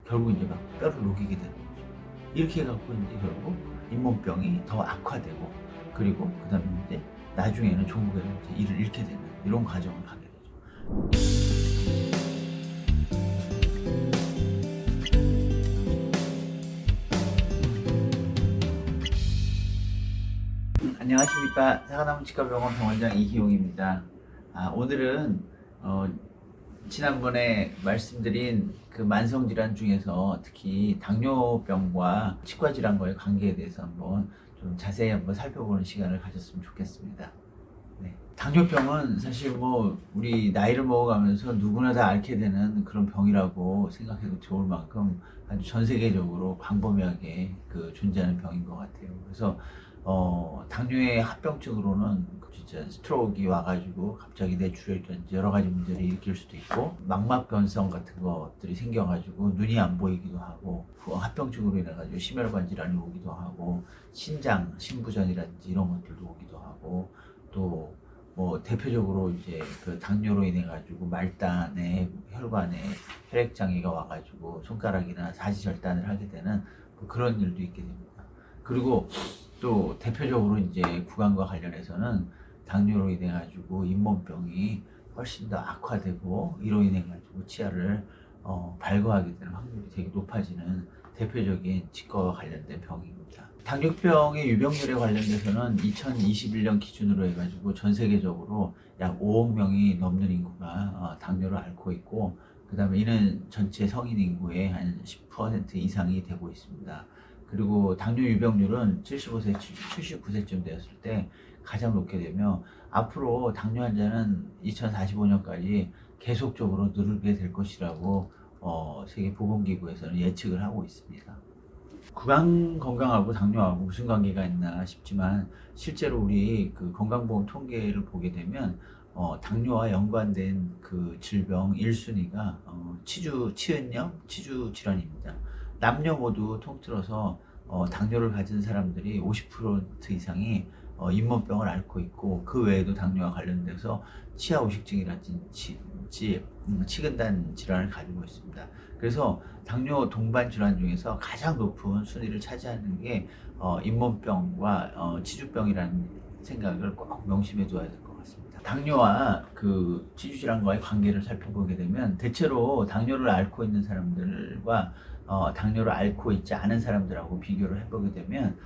결국 이제 막 뼈를 녹이게 되는 거죠. 이렇게 해갖고 이제 결국 잇몸병이 더 악화되고, 그리고 그 다음에 이제 나중에는 종국에는 이제 이를 잃게 되는 이런 과정을 가게 되죠. 안녕하십니까. 사과나무 치과병원 병원장 이희용입니다. 오늘은 지난번에 말씀드린 그 만성질환 중에서 특히 당뇨병과 치과질환과의 관계에 대해서 한번 좀 자세히 한번 살펴보는 시간을 가졌으면 좋겠습니다. 네. 당뇨병은 사실 뭐 우리 나이를 먹어가면서 누구나 다 앓게 되는 그런 병이라고 생각해도 좋을 만큼 아주 전 세계적으로 광범위하게 그 존재하는 병인 것 같아요. 그래서 당뇨의 합병증으로는 진짜 스트로크가 와가지고 갑자기 뇌출혈이라든지 여러 가지 문제를 일으킬 수도 있고, 망막 변성 같은 것들이 생겨가지고 눈이 안 보이기도 하고, 그 합병증으로 인해가지고 심혈관 질환이 오기도 하고, 신장 신부전이라든지 이런 것들도 오기도 하고, 또 뭐 대표적으로 이제 그 당뇨로 인해 가지고 말단에 혈관에 혈액 장애가 와가지고 손가락이나 사지절단을 하게 되는 그런 일도 있게 됩니다. 그리고 또 대표적으로 이제 구강과 관련해서는 당뇨로 인해 가지고 잇몸병이 훨씬 더 악화되고, 이로 인해 가지고 치아를 발거하게 되는 확률이 되게 높아지는 대표적인 치과와 관련된 병입니다. 당뇨병의 유병률에 관련돼서는 2021년 기준으로 해가지고 전 세계적으로 약 5억 명이 넘는 인구가 당뇨를 앓고 있고, 그 다음에 이는 전체 성인 인구의 한 10% 이상이 되고 있습니다. 그리고 당뇨 유병률은 75세, 79세쯤 되었을 때 가장 높게 되며, 앞으로 당뇨 환자는 2045년까지 계속적으로 늘게 될 것이라고 세계보건기구에서는 예측을 하고 있습니다. 구강 건강하고 당뇨하고 무슨 관계가 있나 싶지만, 실제로 우리 그 건강보험 통계를 보게 되면 당뇨와 연관된 그 질병 1순위가 치은염, 치주 질환입니다. 남녀 모두 통틀어서 당뇨를 가진 사람들이 50% 이상이 잇몸병을 앓고 있고, 그 외에도 당뇨와 관련돼서 치아 오식증이라든지 치근단 질환을 가지고 있습니다. 그래서 당뇨 동반 질환 중에서 가장 높은 순위를 차지하는 게 잇몸병과 치주병이라는 생각을 꼭 명심해 둬야 될 것 같습니다. 당뇨와 그 치주 질환과의 관계를 살펴보게 되면, 대체로 당뇨를 앓고 있는 사람들과 당뇨를 앓고 있지 않은 사람들하고 비교를 해보게 되면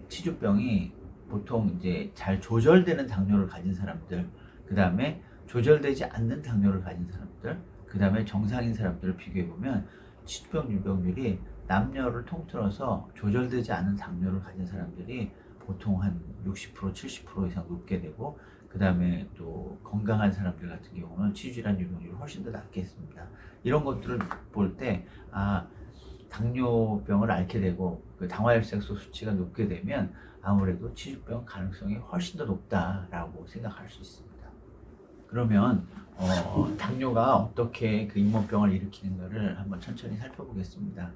치주병이 보통 이제 잘 조절되는 당뇨를 가진 사람들, 그 다음에 조절되지 않는 당뇨를 가진 사람들, 그 다음에 정상인 사람들을 비교해보면 치주병 유병률이 남녀를 통틀어서 조절되지 않은 당뇨를 가진 사람들이 보통 한 60%, 70% 이상 높게 되고, 그 다음에 또 건강한 사람들 같은 경우는 치주질환 유병률이 훨씬 더 낮겠습니다. 이런 것들을 볼 때 당뇨병을 앓게 되고 그 당화혈색소 수치가 높게 되면 아무래도 치주병 가능성이 훨씬 더 높다라고 생각할 수 있습니다. 그러면 당뇨가 어떻게 그 잇몸병을 일으키는가를 한번 천천히 살펴보겠습니다.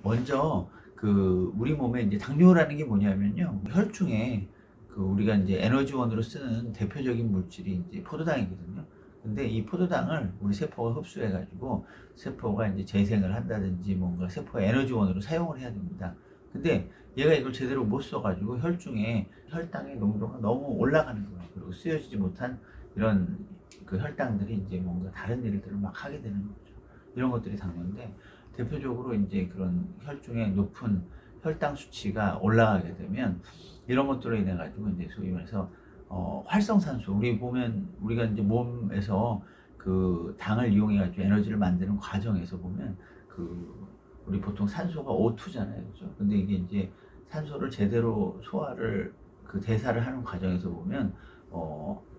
먼저 그 우리 몸에 이제 당뇨라는 게 뭐냐면요, 혈중에 그 우리가 이제 에너지원으로 쓰는 대표적인 물질이 이제 포도당이거든요. 근데 이 포도당을 우리 세포가 흡수해가지고 세포가 이제 재생을 한다든지 뭔가 세포의 에너지원으로 사용을 해야 됩니다. 근데 얘가 이걸 제대로 못 써가지고 혈중에 혈당의 농도가 너무 올라가는 거예요. 그리고 쓰여지지 못한 이런 그 혈당들이 이제 뭔가 다른 일들을 막 하게 되는 거죠. 이런 것들이 당뇨인데, 대표적으로 이제 그런 혈중에 높은 혈당 수치가 올라가게 되면 이런 것들로 인해 가지고 이제 소위 말해서 활성산소, 우리 보면 우리가 이제 몸에서 그 당을 이용해 가지고 에너지를 만드는 과정에서 보면 그 우리 보통 산소가 O2잖아요, 그죠? 근데 이게 이제 산소를 제대로 소화를 그 대사를 하는 과정에서 보면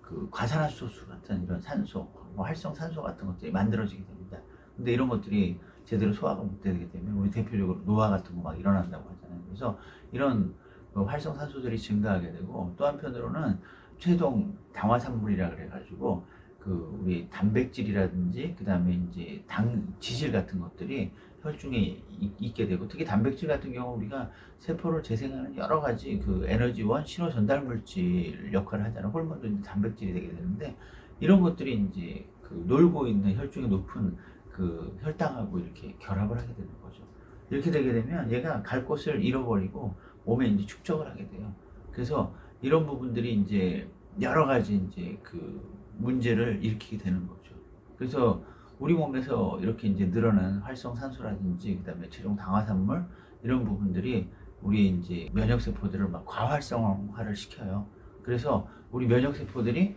그 과산화수소 같은 이런 산소, 뭐 활성산소 같은 것들이 만들어지게 됩니다. 근데 이런 것들이 제대로 소화가 못 되게 되면 우리 대표적으로 노화 같은 거 막 일어난다고 하잖아요. 그래서 이런 활성산소들이 증가하게 되고, 또 한편으로는 최종 당화산물이라 그래가지고 그 우리 단백질이라든지 그 다음에 이제 당 지질 같은 것들이 혈중에 있게 되고, 특히 단백질 같은 경우 우리가 세포를 재생하는 여러 가지 그 에너지원 신호 전달 물질 역할을 하잖아요. 호르몬도 이제 단백질이 되게 되는데, 이런 것들이 이제 그 놀고 있는 혈중에 높은 그 그 혈당하고 이렇게 결합을 하게 되는 거죠. 이렇게 되게 되면 얘가 갈 곳을 잃어버리고 몸에 이제 축적을 하게 돼요. 그래서 이런 부분들이 이제 여러 가지 이제 그 문제를 일으키게 되는 거죠. 그래서 우리 몸에서 이렇게 이제 늘어난 활성산소라든지 그다음에 체중 당화산물 이런 부분들이 우리 이제 면역세포들을 막 과활성화를 시켜요. 그래서 우리 면역세포들이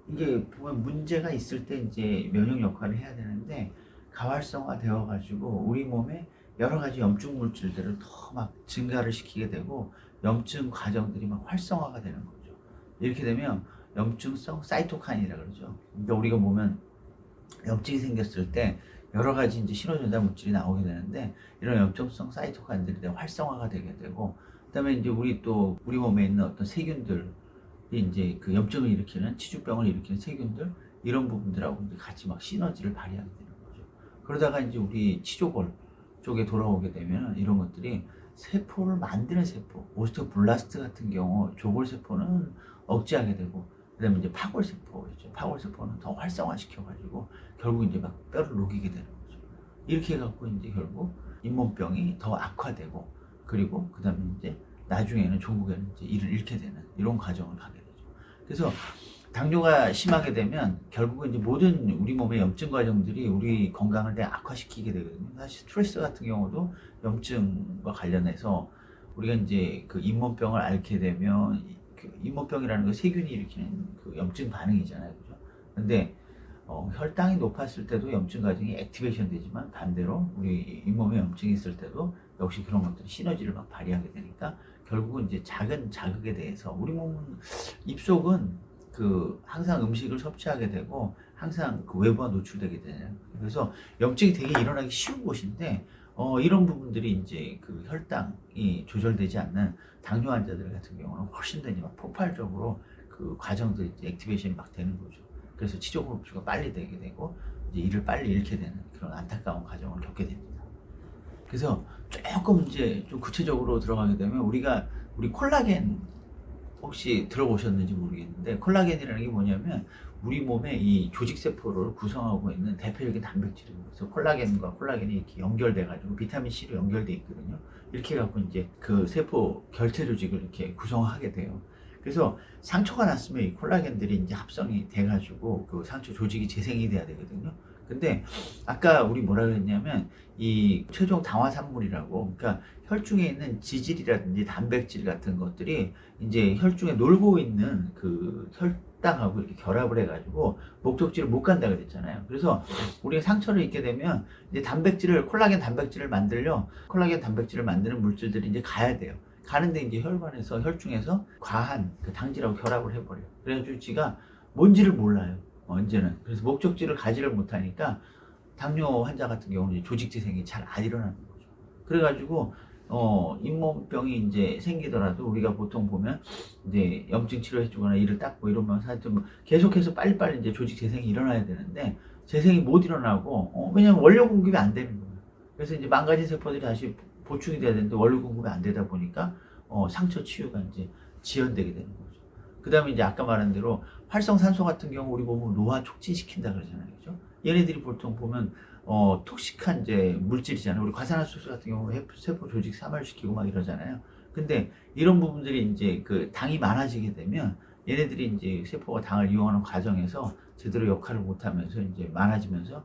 이게 보면 문제가 있을 때 이제 면역 역할을 해야 되는데 가활성화 되어 가지고 우리 몸에 여러 가지 염증 물질들을 더 막 증가를 시키게 되고 염증 과정들이 막 활성화가 되는 거죠. 이렇게 되면 염증성 사이토카인이라 그러죠. 그러니까 우리가 보면 염증이 생겼을 때 여러 가지 이제 신호전달 물질이 나오게 되는데 이런 염증성 사이토카인들이 활성화가 되게 되고 그다음에 이제 우리 몸에 있는 어떤 세균들 이제 그 염증을 일으키는 치주병을 일으키는 세균들 이런 부분들하고 이제 같이 막 시너지를 발휘하게 되는 거죠. 그러다가 이제 우리 치조골 쪽에 돌아오게 되면 이런 것들이 세포를 만드는 세포, 오스테오블라스트 같은 경우 조골 세포는 억제하게 되고 그다음에 이제 파골 세포죠. 파골 세포는 더 활성화시켜가지고 결국 이제 막 뼈를 녹이게 되는 거죠. 이렇게 해갖고 이제 결국 잇몸병이 더 악화되고 그리고 그다음에 이제 나중에는 종국에는 이제 이를 잃게 되는 이런 과정을 가게 되죠. 그래서 당뇨가 심하게 되면 결국은 이제 모든 우리 몸의 염증 과정들이 우리 건강을 악화시키게 되거든요. 사실 스트레스 같은 경우도 염증과 관련해서 우리가 이제 그 잇몸병을 앓게 되면 그 잇몸병이라는 거 세균이 일으키는 그 염증 반응이잖아요, 그죠? 근데 혈당이 높았을 때도 염증 과정이 액티베이션 되지만 반대로 우리 잇몸에 염증이 있을 때도 역시 그런 것들이 시너지를 막 발휘하게 되니까 결국은 이제 작은 자극에 대해서 우리 몸은 입속은 그 항상 음식을 섭취하게 되고 항상 그 외부와 노출되게 되는 그래서 염증이 되게 일어나기 쉬운 곳인데 이런 부분들이 이제 그 혈당이 조절되지 않는 당뇨 환자들 같은 경우는 훨씬 더 이제 막 폭발적으로 그 과정들이 이제 액티베이션이 막 되는 거죠. 그래서 치조골 흡수가 빨리 되게 되고 이제 이를 빨리 잃게 되는 그런 안타까운 과정을 겪게 됩니다. 그래서 조금 이제 좀 구체적으로 들어가게 되면 우리 콜라겐 혹시 들어보셨는지 모르겠는데 콜라겐이라는 게 뭐냐면 우리 몸의 이 조직세포를 구성하고 있는 대표적인 단백질입니다. 그래서 콜라겐과 콜라겐이 이렇게 연결돼 가지고 비타민 C로 연결돼 있거든요. 이렇게 해갖고 이제 그 세포 결핍 조직을 이렇게 구성하게 돼요. 그래서 상처가 났으면 이 콜라겐들이 이제 합성이 돼가지고 그 상처 조직이 재생이 돼야 되거든요. 근데 아까 우리 뭐라 그랬냐면 이 최종 당화산물이라고 그러니까 혈중에 있는 지질이라든지 단백질 같은 것들이 이제 혈중에 놀고 있는 그 혈당하고 이렇게 결합을 해가지고 목적지를 못 간다 그랬잖아요. 그래서 우리가 상처를 입게 되면 이제 콜라겐 단백질을 만드는 물질들이 이제 가야 돼요. 가는데 이제 혈관에서 혈중에서 과한 그 당질하고 결합을 해버려요. 그래가지고 지가 뭔지를 몰라요. 언제는. 그래서 목적지를 가지를 못하니까 당뇨 환자 같은 경우는 조직 재생이 잘 안 일어나는 거죠. 그래가지고 잇몸병이 이제 생기더라도 우리가 보통 보면 이제 염증 치료해주거나 이를 닦고 이러면 하여튼 계속해서 빨리빨리 이제 조직 재생이 일어나야 되는데 재생이 못 일어나고 왜냐면 원료 공급이 안 되는 거예요. 그래서 이제 망가진 세포들이 다시 보충이 돼야 되는데 원료 공급이 안 되다 보니까 상처 치유가 이제 지연되게 되는 거죠. 그 다음에 이제 아까 말한 대로 활성산소 같은 경우 우리 몸을 노화 촉진시킨다 그러잖아요, 그죠? 얘네들이 보통 보면 톡식한 이제 물질이잖아요. 우리 과산화수소 같은 경우 세포 조직 사멸시키고 막 이러잖아요. 근데 이런 부분들이 이제 그 당이 많아지게 되면 얘네들이 이제 세포가 당을 이용하는 과정에서 제대로 역할을 못하면서 이제 많아지면서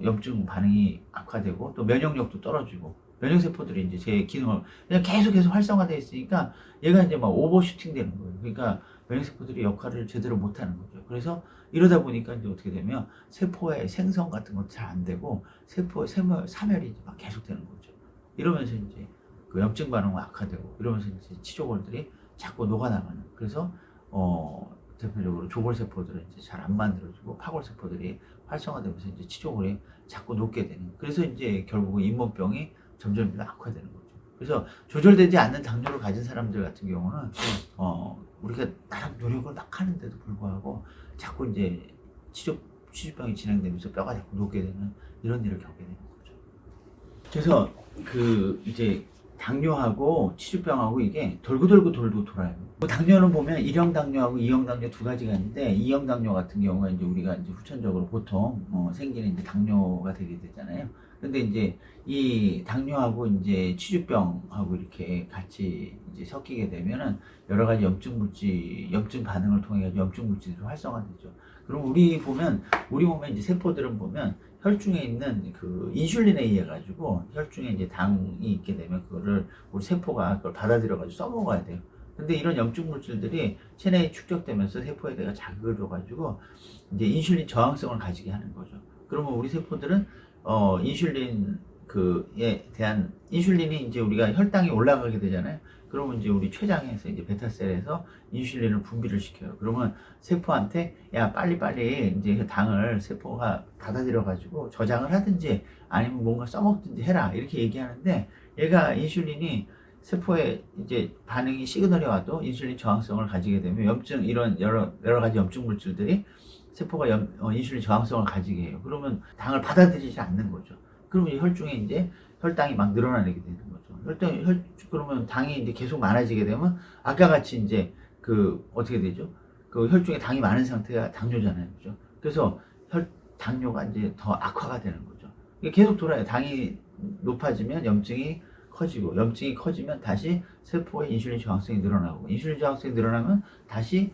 염증 반응이 악화되고 또 면역력도 떨어지고 면역세포들이 이제 제 기능을 그냥 계속해서 활성화되어 있으니까 얘가 이제 막 오버슈팅 되는 거예요. 그러니까 면역세포들이 역할을 제대로 못하는 거죠. 그래서 이러다 보니까 이제 어떻게 되면 세포의 생성 같은 것도 잘 안 되고 세포의 사멸이 이제 막 계속 되는 거죠. 이러면서 이제 그 염증 반응이 악화되고 이러면서 이제 치조골들이 자꾸 녹아나가는. 그래서 대표적으로 조골세포들은 이제 잘 안 만들어지고 파골세포들이 활성화되면서 이제 치조골이 자꾸 녹게 되는. 그래서 이제 결국은 잇몸병이 점점 악화되는 거죠. 그래서 조절되지 않는 당뇨를 가진 사람들 같은 경우는 우리가 나름 노력을 막 하는데도 불구하고 자꾸 이제 치주병이 진행되면서 뼈가 자꾸 녹게 되는 이런 일을 겪게 되는 거죠. 그래서 그 이제 당뇨하고 치주병하고 이게 돌고 돌아요. 뭐 당뇨는 보면 1형 당뇨하고 2형 당뇨 두 가지가 있는데 2형 당뇨 같은 경우는 이제 우리가 이제 후천적으로 보통 생기는 이제 당뇨가 되게 되잖아요. 근데 이제 이 당뇨하고 이제 치주병하고 이렇게 같이 이제 섞이게 되면은 여러 가지 염증 반응을 통해 가지고 염증 물질이 활성화되죠. 그럼 우리 몸에 이제 세포들은 보면 혈중에 있는 그 인슐린에 의해 가지고 혈중에 이제 당이 있게 되면 그거를 우리 세포가 그걸 받아들여 가지고 써먹어야 돼요. 근데 이런 염증 물질들이 체내에 축적되면서 세포에 대가 자극을 줘 가지고 이제 인슐린 저항성을 가지게 하는 거죠. 그러면 우리 세포들은 인슐린 그에 대한 인슐린이 이제 우리가 혈당이 올라가게 되잖아요. 그러면 이제 우리 췌장에서 이제 베타셀에서 인슐린을 분비를 시켜요. 그러면 세포한테 야 빨리빨리 이제 당을 세포가 받아들여 가지고 저장을 하든지 아니면 뭔가 써먹든지 해라 이렇게 얘기하는데 얘가 인슐린이 세포에 이제 반응이 시그널이 와도 인슐린 저항성을 가지게 되면 이런 여러 가지 염증 물질들이 세포가 인슐린 저항성을 가지게 해요. 그러면 당을 받아들이지 않는 거죠. 그러면 혈중에 이제 혈당이 막 늘어나게 되는 거죠. 그러면 당이 이제 계속 많아지게 되면 아까 같이 이제 어떻게 되죠? 그 혈중에 당이 많은 상태가 당뇨잖아요. 그죠? 그래서 당뇨가 이제 더 악화가 되는 거죠. 이게 계속 돌아요. 당이 높아지면 염증이 커지고 염증이 커지면 다시 세포의 인슐린 저항성이 늘어나고 인슐린 저항성이 늘어나면 다시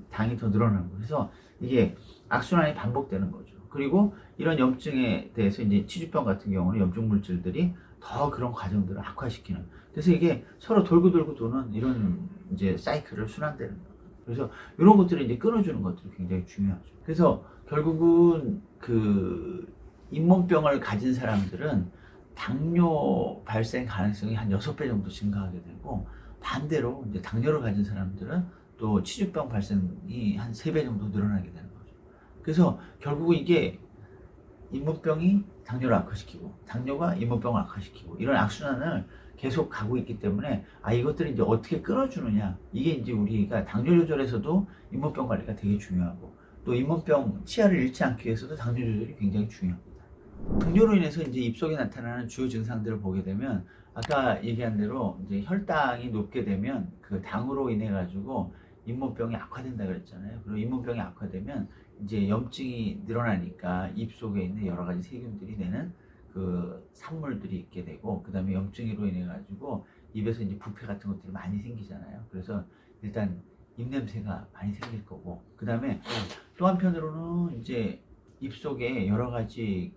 당이 더 늘어나는 거예요. 그래서 이게 악순환이 반복되는 거죠. 그리고 이런 염증에 대해서 이제 치주병 같은 경우는 염증 물질들이 더 그런 과정들을 악화시키는. 그래서 이게 서로 돌고 도는 이런 이제 사이클을 순환되는 거예요. 그래서 이런 것들을 이제 끊어주는 것들이 굉장히 중요하죠. 그래서 결국은 잇몸병을 가진 사람들은 당뇨 발생 가능성이 한 6배 정도 증가하게 되고 반대로 이제 당뇨를 가진 사람들은 또 치주병 발생이 한 3배 정도 늘어나게 되는 거죠. 그래서 결국은 이게 잇몸병이 당뇨를 악화시키고 당뇨가 잇몸병을 악화시키고 이런 악순환을 계속 가고 있기 때문에 이것들을 이제 어떻게 끊어주느냐 이게 이제 우리가 당뇨 조절에서도 잇몸병 관리가 되게 중요하고 또 잇몸병 치아를 잃지 않기 위해서도 당뇨 조절이 굉장히 중요합니다. 당뇨로 인해서 이제 입속에 나타나는 주요 증상들을 보게 되면 아까 얘기한 대로 이제 혈당이 높게 되면 그 당으로 인해 가지고 잇몸병이 악화된다 그랬잖아요. 그리고 잇몸병이 악화되면 이제 염증이 늘어나니까 입속에 있는 여러 가지 세균들이 내는 그 산물들이 있게 되고 그다음에 염증으로 인해 가지고 입에서 이제 부패 같은 것들이 많이 생기잖아요. 그래서 일단 입냄새가 많이 생길 거고 그다음에 또 한편으로는 이제 입속에 여러 가지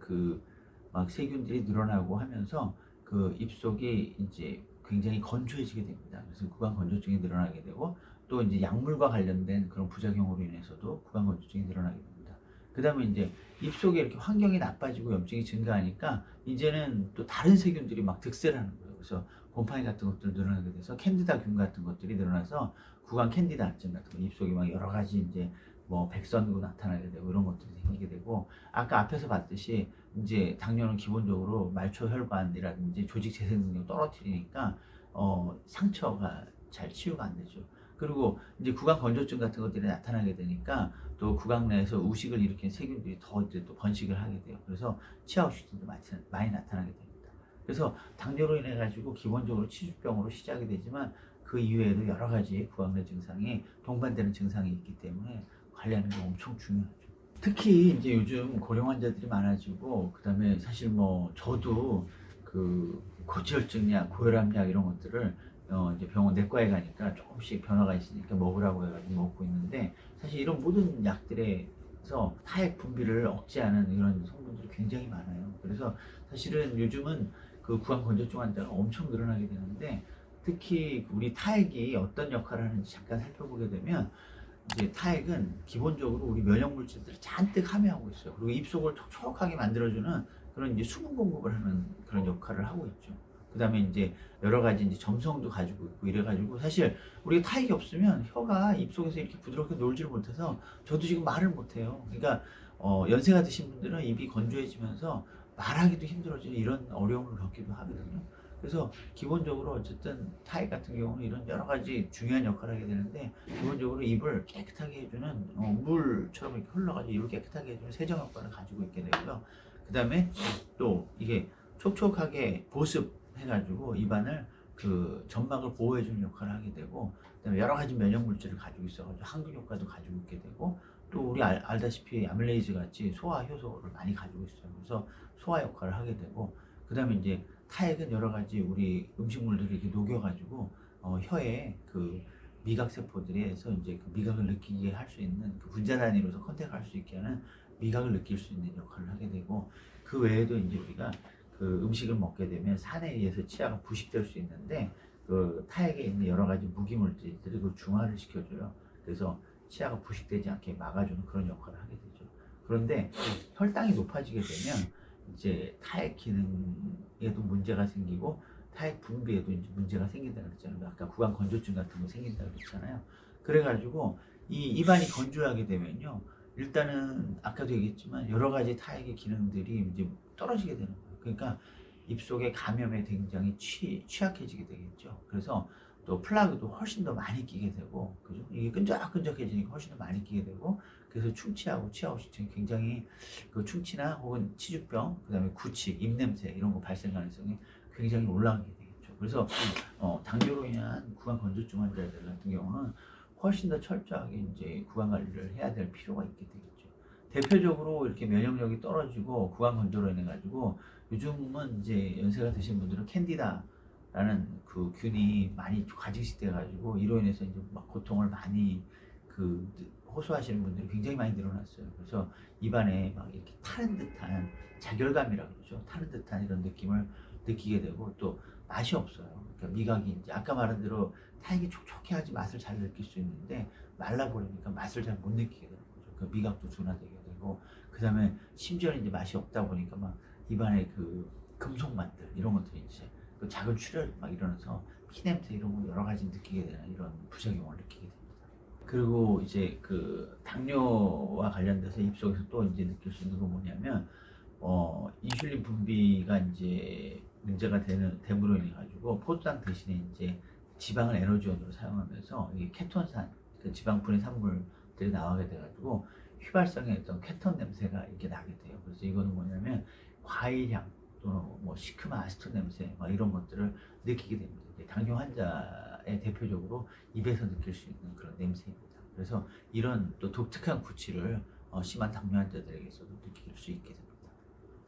막 세균들이 늘어나고 하면서 그 입속이 이제 굉장히 건조해지게 됩니다. 그래서 구강 건조증이 늘어나게 되고 또 이제 약물과 관련된 그런 부작용으로 인해서도 구강 건조증이 늘어나게 됩니다. 그 다음에 이제 입속에 이렇게 환경이 나빠지고 염증이 증가하니까 이제는 또 다른 세균들이 막 득세를 하는 거예요. 그래서 곰팡이 같은 것들 늘어나게 돼서 캔디다균 같은 것들이 늘어나서 구강 캔디다증 같은 거 입속에 막 여러 가지 이제 뭐 백선구 나타나게 되고 이런 것들이 생기게 되고 아까 앞에서 봤듯이 이제 당뇨는 기본적으로 말초혈관이라든지 조직 재생 능력을 떨어뜨리니까 상처가 잘 치유가 안 되죠. 그리고 이제 구강 건조증 같은 것들이 나타나게 되니까 또 구강 내에서 우식을 일으키는 세균들이 더 이제 또 번식을 하게 돼요. 그래서 치아 우식증도 많이 나타나게 됩니다. 그래서 당뇨로 인해 가지고 기본적으로 치주병으로 시작이 되지만 그 이외에도 여러 가지 구강 내 증상이 동반되는 증상이 있기 때문에 관리하는 게 엄청 중요하죠. 특히 이제 요즘 고령 환자들이 많아지고 그다음에 사실 뭐 저도 고지혈증약, 고혈압약 이런 것들을 이제 병원 내과에 가니까 조금씩 변화가 있으니까 먹으라고 해가지고 먹고 있는데 사실 이런 모든 약들에서 타액 분비를 억제하는 이런 성분들이 굉장히 많아요. 그래서 사실은 요즘은 그 구강 건조증 환자가 엄청 늘어나게 되는데 특히 우리 타액이 어떤 역할을 하는지 잠깐 살펴보게 되면 이제 타액은 기본적으로 우리 면역 물질들을 잔뜩 함유하고 있어요. 그리고 입속을 촉촉하게 만들어주는 그런 이제 수분 공급을 하는 그런 역할을 하고 있죠. 그 다음에 이제 여러 가지 이제 점성도 가지고 있고 이래가지고 사실 우리가 타액이 없으면 혀가 입속에서 이렇게 부드럽게 놀지를 못해서 저도 지금 말을 못해요. 그러니까 연세가 드신 분들은 입이 건조해지면서 말하기도 힘들어지는 이런 어려움을 겪기도 하거든요. 그래서 기본적으로 어쨌든 타액 같은 경우는 이런 여러 가지 중요한 역할을 하게 되는데 기본적으로 입을 깨끗하게 해주는 물처럼 이렇게 흘러가지고 입을 깨끗하게 해주는 세정 효과를 가지고 있게 되고요. 그 다음에 또 이게 촉촉하게 보습해가지고 입안을 그 점막을 보호해주는 역할을 하게 되고, 그다음에 여러 가지 면역 물질을 가지고 있어가지고 항균 효과도 가지고 있게 되고, 또 우리 알다시피 아밀레이즈 같이 소화 효소를 많이 가지고 있어요. 그래서 소화 역할을 하게 되고, 그다음에 이제 타액은 여러 가지 우리 음식물들을 이렇게 녹여가지고 혀에 그 미각 세포들에서 이제 그 미각을 느끼게 할 수 있는 그 분자 단위로서 컨택할 수 있게 하는 미각을 느낄 수 있는 역할을 하게 되고, 그 외에도 이제 우리가 그 음식을 먹게 되면 산에 의해서 치아가 부식될 수 있는데, 그 타액에 있는 여러 가지 무기물질들이 그걸 중화를 시켜줘요. 그래서 치아가 부식되지 않게 막아주는 그런 역할을 하게 되죠. 그런데 혈당이 높아지게 되면 이제 타액 기능에도 문제가 생기고 타액 분비에도 이제 문제가 생긴다고 그랬잖아요. 아까 구강 건조증 같은 거 생긴다고 그랬잖아요. 그래가지고 이 입안이 건조하게 되면요, 일단은 아까도 얘기했지만 여러 가지 타액의 기능들이 이제 떨어지게 되는 거예요. 그러니까 입속의 감염에 굉장히 취약해지게 되겠죠. 그래서 또 플라그도 훨씬 더 많이 끼게 되고, 그죠? 이게 끈적끈적해지니까 훨씬 더 많이 끼게 되고, 그래서 충치하고 치아 후유증이 굉장히 그 충치나 혹은 치주병, 그다음에 구취, 입냄새 이런 거 발생 가능성이 굉장히 올라가게 되겠죠. 그래서 당뇨로 인한 구강 건조증 환자들 같은 경우는 훨씬 더 철저하게 이제 구강 관리를 해야 될 필요가 있게 되겠죠. 대표적으로 이렇게 면역력이 떨어지고 구강 건조로 인해 가지고 요즘은 이제 연세가 드신 분들은 캔디다라는 그 균이 많이 가지게 가지고 이로 인해서 이제 막 고통을 많이 그 호소하시는 분들이 굉장히 많이 늘어났어요. 그래서 입안에 막 이렇게 타는 듯한 자결감이라고 그러죠. 타는 듯한 이런 느낌을 느끼게 되고, 또 맛이 없어요. 그러니까 미각이 이제 아까 말한 대로 타액이 촉촉해야지 맛을 잘 느낄 수 있는데 말라버리니까 맛을 잘 못 느끼게 되는 거죠. 그 미각도 둔화되게 되고, 그 다음에 심지어는 이제 맛이 없다 보니까 막 입안에 그 금속만들 이런 것들이 이제 그 작은 출혈 막 일어나서 피냄새 이런 거 여러 가지 느끼게 되는 이런 부작용을 느끼게 됩니다. 그리고 이제 그 당뇨와 관련돼서 입속에서 또 이제 느낄 수 있는 건 뭐냐면, 인슐린 분비가 이제 문제가 됨으로 인해 가지고 포도당 대신에 이제 지방을 에너지원으로 사용하면서 이 케톤산, 그 지방분해 산물들이 나오게 돼가지고 휘발성의 어떤 케톤 냄새가 이렇게 나게 돼요. 그래서 이거는 뭐냐면 과일향 또는 뭐 시큼한 아스톤 냄새 막 이런 것들을 느끼게 됩니다. 당뇨 환자의 대표적으로 입에서 느낄 수 있는 그런 냄새입니다. 그래서 이런 또 독특한 구취를 심한 당뇨 환자들에게서도 느낄 수 있게 됩니다.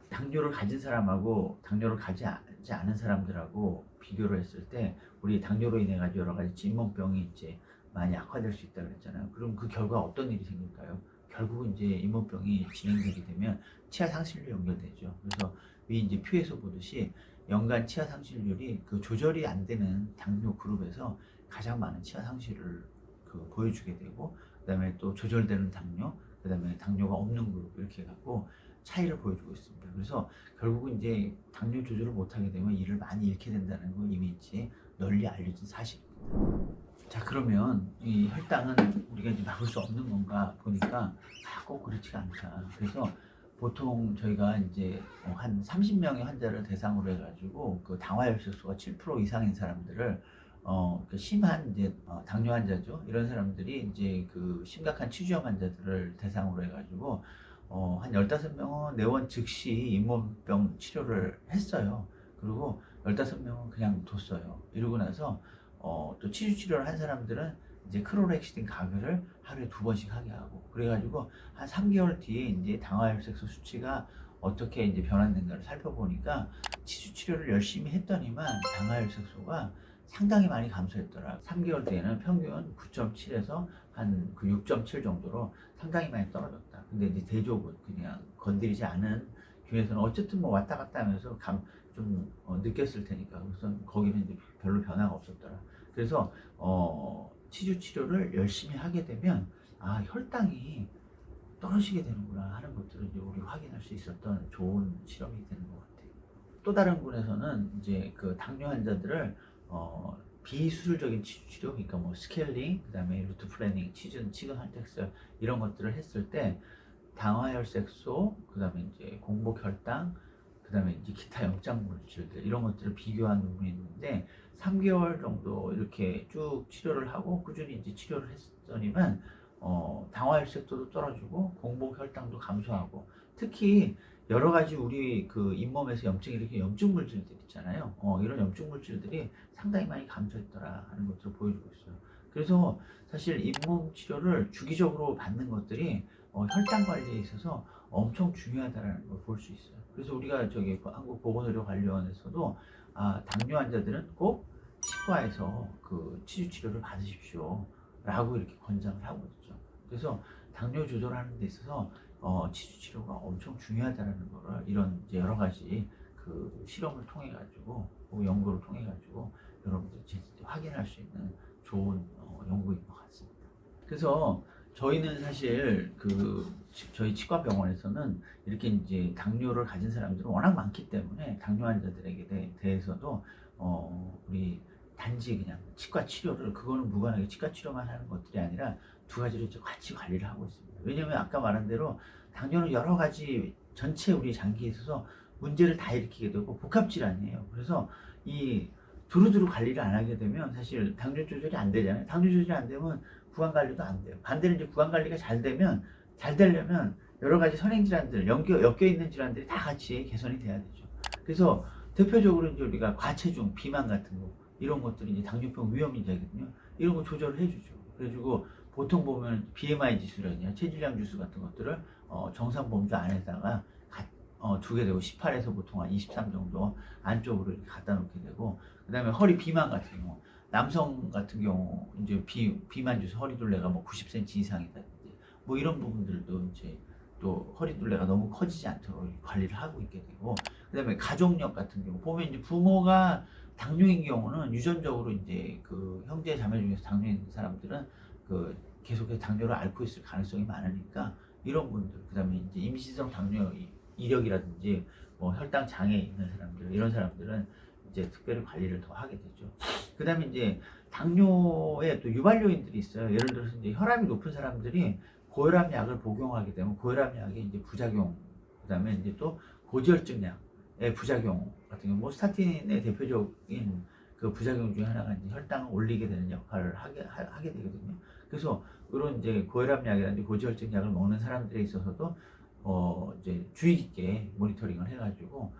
당뇨를 가진 사람하고 당뇨를 가지 않은 사람들하고 비교를 했을 때, 우리 당뇨로 인해 가지고 여러 가지 잇몸병이 이제 많이 악화될 수 있다고 그랬잖아요. 그럼 그 결과 어떤 일이 생길까요? 결국은 이제 잇몸병이 진행되게 되면 치아 상실로 연결되죠. 그래서 위 이제 표에서 보듯이 연간 치아 상실률이 그 조절이 안 되는 당뇨 그룹에서 가장 많은 치아 상실을 그 보여주게 되고, 그다음에 또 조절되는 당뇨, 그다음에 당뇨가 없는 그룹 이렇게 갖고 차이를 보여주고 있습니다. 그래서 결국은 이제 당뇨 조절을 못하게 되면 이를 많이 잃게 된다는 건 이미 이제 널리 알려진 사실입니다. 자, 그러면 이 혈당은 우리가 이제 막을 수 없는 건가 보니까 꼭 그렇지가 않다. 그래서 보통 저희가 이제 한 30명의 환자를 대상으로 해가지고 그 당화혈색소가 7% 이상인 사람들을 그 심한 이제 당뇨 환자죠. 이런 사람들이 이제 그 심각한 치주염 환자들을 대상으로 해가지고 한 15명은 내원 즉시 잇몸병 치료를 했어요. 그리고 15명은 그냥 뒀어요. 이러고 나서 또 치주 치료를 한 사람들은 이제 크로렉시딘 가글을 하루에 2번씩 하게 하고, 그래가지고 한 3개월 뒤에 이제 당화혈색소 수치가 어떻게 이제 변환된가를 살펴보니까 치주 치료를 열심히 했더니만 당화혈색소가 상당히 많이 감소했더라. 3개월 뒤에는 평균 9.7에서 한 그 6.7 정도로 상당히 많이 떨어졌다. 근데 이제 대조군 그냥 건드리지 않은 중에서는 어쨌든 뭐 왔다 갔다 하면서 좀 느꼈을 테니까 우선 거기는 이제 별로 변화가 없었더라. 그래서 치주 치료를 열심히 하게 되면 혈당이 떨어지게 되는구나 하는 것들을 이제 우리 확인할 수 있었던 좋은 실험이 되는 것 같아요. 또 다른 군에서는 이제 그 당뇨 환자들을 비수술적인 치주 치료, 그러니까 뭐 스케일링, 그다음에 루트 플래닝, 치근 할텍스 이런 것들을 했을 때 당화혈색소, 그다음에 이제 공복 혈당, 그다음에 이제 기타 영장 물질들 이런 것들을 비교한 부분이 있는데 3개월 정도 이렇게 쭉 치료를 하고 꾸준히 이제 치료를 했더니만 당화혈색소도 떨어지고 공복 혈당도 감소하고, 특히 여러 가지 우리 그 잇몸에서 염증이 이렇게 염증 물질들 있잖아요. 이런 염증 물질들이 상당히 많이 감소했더라 하는 것들을 보여주고 있어요. 그래서 사실 잇몸 치료를 주기적으로 받는 것들이 혈당 관리에 있어서 엄청 중요하다라는 걸 볼 수 있어요. 그래서 우리가 저기 한국보건의료관리원에서도 당뇨 환자들은 꼭 치과에서 그 치주 치료를 받으십시오 라고 이렇게 권장을 하고 있죠. 그래서 당뇨 조절하는 데 있어서 치주 치료가 엄청 중요하다는 거를 이런 이제 여러 가지 그 실험을 통해 가지고 연구를 통해 가지고 여러분들이 진짜 확인할 수 있는 좋은 연구인 것 같습니다. 그래서 저희는 사실 저희 치과병원에서는 이렇게 이제 당뇨를 가진 사람들은 워낙 많기 때문에 당뇨 환자들에게 대해서도 우리 단지 그냥 치과 치료를 그거는 무관하게 치과 치료만 하는 것들이 아니라 두 가지를 같이 관리를 하고 있습니다. 왜냐하면 아까 말한 대로 당뇨는 여러 가지 전체 우리 장기에 있어서 문제를 다 일으키게 되고 복합 질환이에요. 그래서 이 두루두루 관리를 안 하게 되면 사실 당뇨 조절이 안 되잖아요. 당뇨 조절이 안 되면 구강 관리도 안 돼요. 반대로 이제 구강 관리가 잘 되려면 여러 가지 선행 질환들, 엮여 있는 질환들이 다 같이 개선이 돼야 되죠. 그래서 대표적으로 이제 우리가 과체중, 비만 같은 거 이런 것들이 이제 당뇨병 위험 인자거든요. 이런 거 조절을 해주죠. 그래가지고 보통 보면 BMI 지수라든지 체질량 지수 같은 것들을 정상 범주 안에다가 두게 되고 18에서 보통 한 23 정도 안쪽으로 이렇게 갖다 놓게 되고, 그 다음에 허리 비만 같은 경우 남성 같은 경우 이제 비만 지수 허리둘레가 뭐 90cm 이상이다든지 뭐 이런 부분들도 이제 또 허리둘레가 너무 커지지 않도록 관리를 하고 있게 되고, 그 다음에 가족력 같은 경우 보면 이제 부모가 당뇨인 경우는 유전적으로 이제 그 형제 자매 중에서 당뇨 있는 사람들은 그 계속해서 당뇨를 앓고 있을 가능성이 많으니까 이런 분들, 그 다음에 이제 임시성 당뇨 이력이라든지 뭐 혈당 장애 있는 사람들, 이런 사람들은 이제 특별히 관리를 더 하게 되죠. 그 다음에 이제 당뇨에 또 유발요인들이 있어요. 예를 들어서 이제 혈압이 높은 사람들이 고혈압 약을 복용하게 되면 고혈압 약의 이제 부작용, 그 다음에 이제 또 고지혈증 약의 부작용 같은 경우, 뭐 스타틴의 대표적인 그 부작용 중에 하나가 이제 혈당을 올리게 되는 역할을 하게 되거든요. 그래서 이런 이제 고혈압 약이라든지 고지혈증 약을 먹는 사람들에 있어서도 이제 주의 깊게 모니터링을 해가지고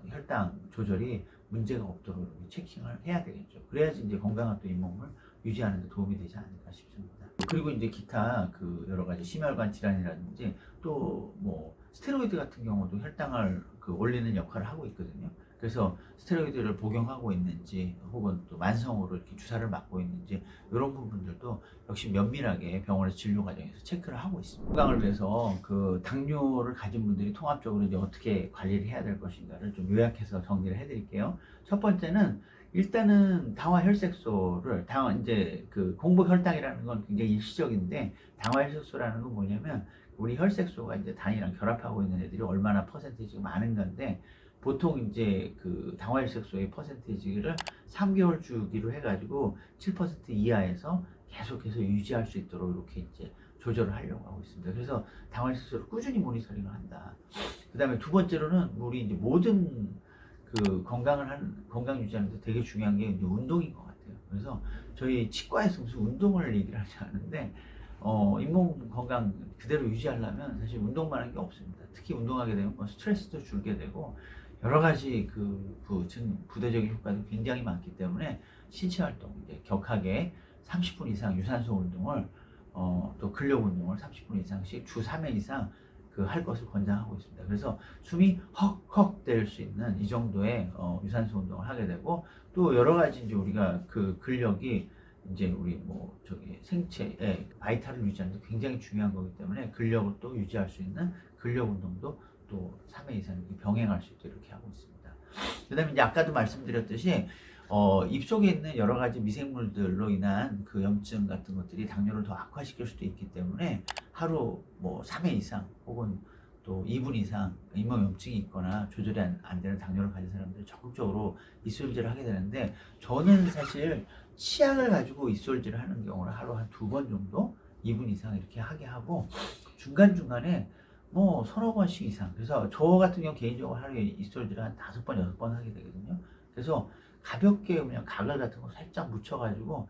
혈당 조절이 문제가 없도록 이렇게 체킹을 해야 되겠죠. 그래야지 이제 건강한 또 잇몸을 유지하는 데 도움이 되지 않을까 싶습니다. 그리고 이제 기타 그 여러 가지 심혈관 질환이라든지 또 뭐 스테로이드 같은 경우도 혈당을 올리는 역할을 하고 있거든요. 그래서 스테로이드를 복용하고 있는지 혹은 또 만성으로 이렇게 주사를 맞고 있는지 이런 부분들도 역시 면밀하게 병원에서 진료 과정에서 체크를 하고 있습니다. 건강을 위해서 그 당뇨를 가진 분들이 통합적으로 이제 어떻게 관리를 해야 될 것인가를 좀 요약해서 정리를 해드릴게요. 첫 번째는 일단은 당화혈색소를 이제 그 공복 혈당이라는 건 굉장히 일시적인데, 당화혈색소라는 건 뭐냐면 우리 혈색소가 이제 당이랑 결합하고 있는 애들이 얼마나 퍼센테이지가 많은 건데, 보통 이제 그 당화혈색소의 퍼센테이지를 3개월 주기로 해가지고 7% 이하에서 계속해서 유지할 수 있도록 이렇게 이제 조절을 하려고 하고 있습니다. 그래서 당화혈색소를 꾸준히 모니터링을 한다. 그 다음에 두 번째로는 우리 이제 모든 그 건강 유지하는데 되게 중요한 게 이제 운동인 것 같아요. 그래서 저희 치과에서 무슨 운동을 얘기를 하지 않는데, 잇몸 건강 그대로 유지하려면 사실 운동만 한 게 없습니다. 특히 운동하게 되면 뭐 스트레스도 줄게 되고 여러 가지 부대적인 효과도 굉장히 많기 때문에 신체 활동, 이제 격하게 30분 이상 유산소 운동을 또 근력 운동을 30분 이상씩 주 3회 이상 할 것을 권장하고 있습니다. 그래서 숨이 헉헉 될 수 있는 이 정도의 유산소 운동을 하게 되고, 또 여러 가지 이제 우리가 그 근력이 이제 우리 뭐 저기 생체의 바이탈을 유지하는 데 굉장히 중요한 거기 때문에 근력을 또 유지할 수 있는 근력 운동도 또 3회 이상 이렇게 병행할 수 있도록 이렇게 하고 있습니다. 그 다음에 이제 아까도 말씀드렸듯이 입속에 있는 여러 가지 미생물들로 인한 그 염증 같은 것들이 당뇨를 더 악화시킬 수도 있기 때문에 하루 뭐 3회 이상 혹은 또 2분 이상 잇몸 염증이 있거나 조절이 안 되는 당뇨를 가진 사람들 적극적으로 이솔질을 하게 되는데, 저는 사실 치약을 가지고 이솔질을 하는 경우는 하루 한 2번 정도 2분 이상 이렇게 하게 하고, 중간중간에 뭐 서너 번씩 이상, 그래서 저 같은 경우 개인적으로 하루에 이솔질을 한 5번 6번 하게 되거든요. 그래서 가볍게 그냥 가글 같은 거 살짝 묻혀가지고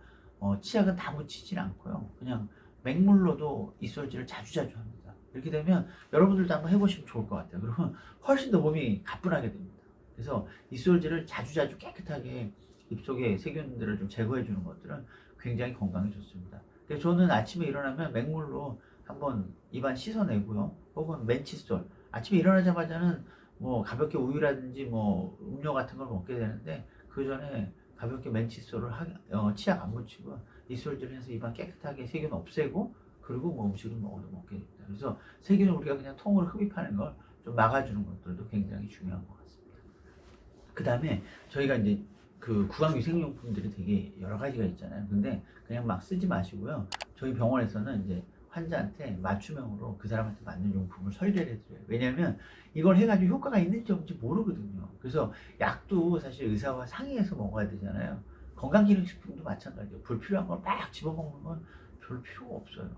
치약은 다 묻히진 않고요, 그냥 맹물로도 이솔질을 자주자주 합니다. 이렇게 되면 여러분들도 한번 해보시면 좋을 것 같아요. 그러면 훨씬 더 몸이 가뿐하게 됩니다. 그래서 이솔질을 자주자주 깨끗하게 입속에 세균들을 좀 제거해 주는 것들은 굉장히 건강에 좋습니다. 그래서 저는 아침에 일어나면 맹물로 한번 입안 씻어내고요. 혹은 멘칫솔. 아침에 일어나자마자는 뭐 가볍게 우유라든지 뭐 음료 같은 걸 먹게 되는데 그 전에 가볍게 멘칫솔을 치약 안 묻히고 이솔질을 해서 입안 깨끗하게 세균 없애고 그리고 뭐 음식을 먹어도 먹게 됩니다. 그래서 세균을 우리가 그냥 통으로 흡입하는 걸 좀 막아주는 것들도 굉장히 중요한 것 같습니다. 그 다음에 저희가 이제 그 구강위생용품들이 되게 여러 가지가 있잖아요. 근데 그냥 막 쓰지 마시고요. 저희 병원에서는 이제 환자한테 맞춤형으로 그 사람한테 맞는 용품을 설계를 해드려요. 왜냐면 이걸 해가지고 효과가 있는지 없는지 모르거든요. 그래서 약도 사실 의사와 상의해서 먹어야 되잖아요. 건강기능식품도 마찬가지예요. 불필요한 걸 막 집어먹는 건 별 필요가 없어요.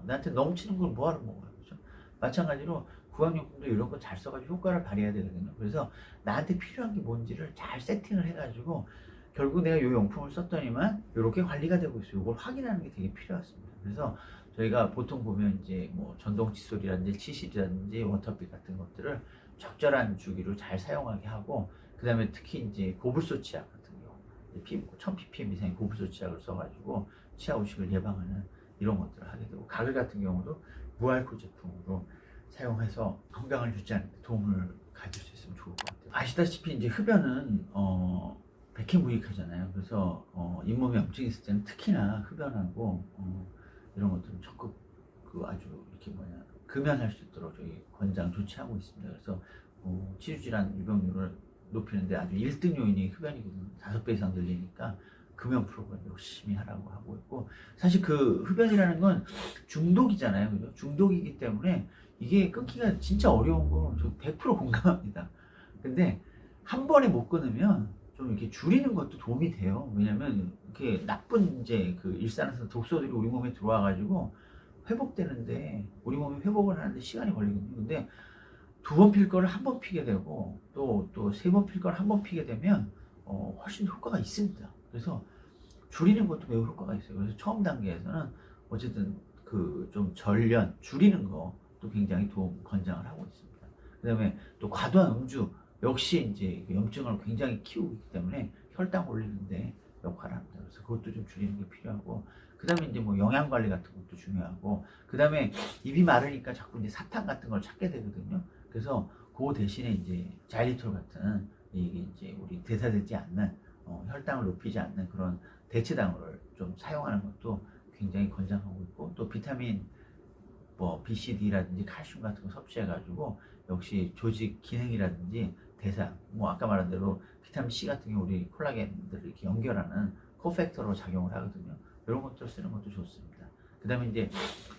나한테 넘치는 걸 뭐하러 먹어요. 그죠? 마찬가지로 구강용품도 이런 거 잘 써가지고 효과를 발휘해야 되거든요. 그래서 나한테 필요한 게 뭔지를 잘 세팅을 해가지고 결국 내가 이 용품을 썼더니만 이렇게 관리가 되고 있어요. 이걸 확인하는 게 되게 필요하습니다. 그래서 저희가 보통 보면 이제 뭐 전동 칫솔이라든지 치실이라든지 워터픽 같은 것들을 적절한 주기로 잘 사용하게 하고 그 다음에 특히 이제 고불소 치약 같은 경우 1000ppm 이상의 고불소 치약을 써가지고 치아 후식을 예방하는 이런 것들을 하게 되고 가글 같은 경우도 무알코올 제품으로 사용해서 건강을 유지하는 데 도움을 가질 수 있으면 좋을 것 같아요. 아시다시피 이제 흡연은 백해무익하잖아요. 그래서 잇몸에 염증이 있을 때는 특히나 흡연하고 이런 것들은 적극 아주 이렇게 금연할 수 있도록 저희 권장 조치하고 있습니다. 그래서 치주질환 유병률을 높이는데 아주 1등 요인이 흡연이거든요. 5배 이상 늘리니까 금연 프로그램 열심히 하라고 하고 있고 사실 그 흡연이라는 건 중독이잖아요. 그죠? 중독이기 때문에 이게 끊기가 진짜 어려운 거 저 100% 공감합니다. 근데 한 번에 못 끊으면 좀 이렇게 줄이는 것도 도움이 돼요. 왜냐면 이렇게 나쁜 이제 그 일산화탄 독소들이 우리 몸에 들어와 가지고 회복되는데 우리 몸이 회복을 하는데 시간이 걸리거든요. 근데 2번 필 거를 한 번 피게 되고 또 3번 필 거를 한 번 피게 되면 훨씬 효과가 있습니다. 그래서 줄이는 것도 매우 효과가 있어요. 그래서 처음 단계에서는 어쨌든 그 좀 전련 줄이는 것도 굉장히 권장을 하고 있습니다. 그 다음에 또 과도한 음주 역시 이제 염증을 굉장히 키우고 있기 때문에 혈당 올리는데 역할을 합니다. 그래서 그것도 좀 줄이는 게 필요하고 그 다음에 이제 뭐 영양 관리 같은 것도 중요하고 그 다음에 입이 마르니까 자꾸 이제 사탕 같은 걸 찾게 되거든요. 그래서 그 대신에 이제 자일리톨 같은 이게 이제 우리 대사되지 않는 혈당을 높이지 않는 그런 대체당을 좀 사용하는 것도 굉장히 권장하고 있고 또 비타민 뭐 B, C, D라든지 칼슘 같은 거 섭취해가지고 역시 조직 기능이라든지 대사 뭐 아까 말한 대로 비타민 C 같은 경우 우리 콜라겐들을 이렇게 연결하는 코팩터로 작용을 하거든요. 이런 것들 쓰는 것도 좋습니다. 그 다음에 이제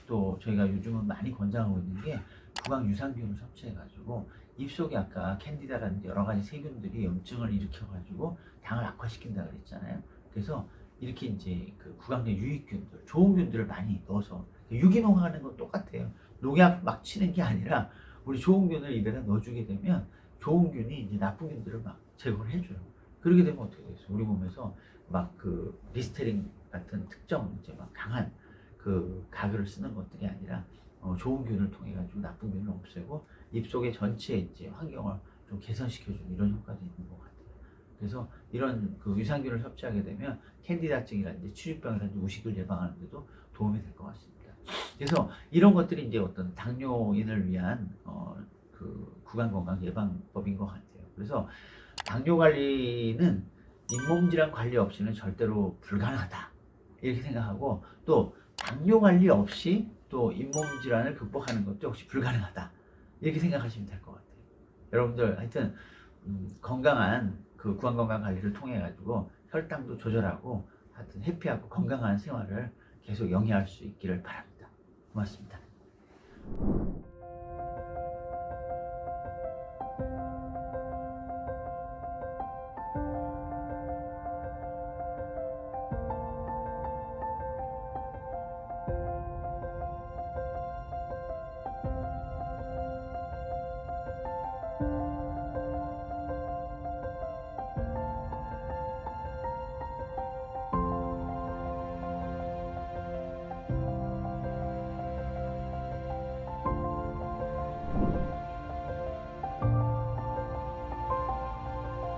또 저희가 요즘은 많이 권장하고 있는 게 구강 유산균을 섭취해가지고 입속에 아까 캔디다라든지 여러 가지 세균들이 염증을 일으켜가지고 당을 악화시킨다 그랬잖아요. 그래서 이렇게 이제 그 구강 내 유익균들, 좋은 균들을 많이 넣어서 유기농하는 건 똑같아요. 농약 막 치는 게 아니라 우리 좋은 균을 입에다 넣어주게 되면 좋은 균이 이제 나쁜 균들을 막 제거를 해줘요. 그렇게 되면 어떻게 되겠어요? 우리 몸에서 막 그 리스테린 같은 특정 이제 막 강한 그 가글을 쓰는 것들이 아니라 좋은 균을 통해 가지고 나쁜 균을 없애고 입속의 전체 이제 환경을 좀 개선시켜주는 이런 효과도 있는 것 같아요. 그래서 이런 그 유산균을 섭취하게 되면 캔디다증이라든지 취주병이라든지 우식을 예방하는 데도 도움이 될 것 같습니다. 그래서 이런 것들이 이제 어떤 당뇨인을 위한 그 구강 건강 예방법인 것 같아요. 그래서 당뇨 관리는 잇몸 질환 관리 없이는 절대로 불가능하다 이렇게 생각하고 또 당뇨 관리 없이 또 잇몸 질환을 극복하는 것도 역시 불가능하다 이렇게 생각하시면 될 것 같아요. 여러분들 하여튼 건강한 그 구강 건강 관리를 통해 가지고 혈당도 조절하고 하여튼 해피하고 건강한 생활을 계속 영위할 수 있기를 바랍니다. 고맙습니다.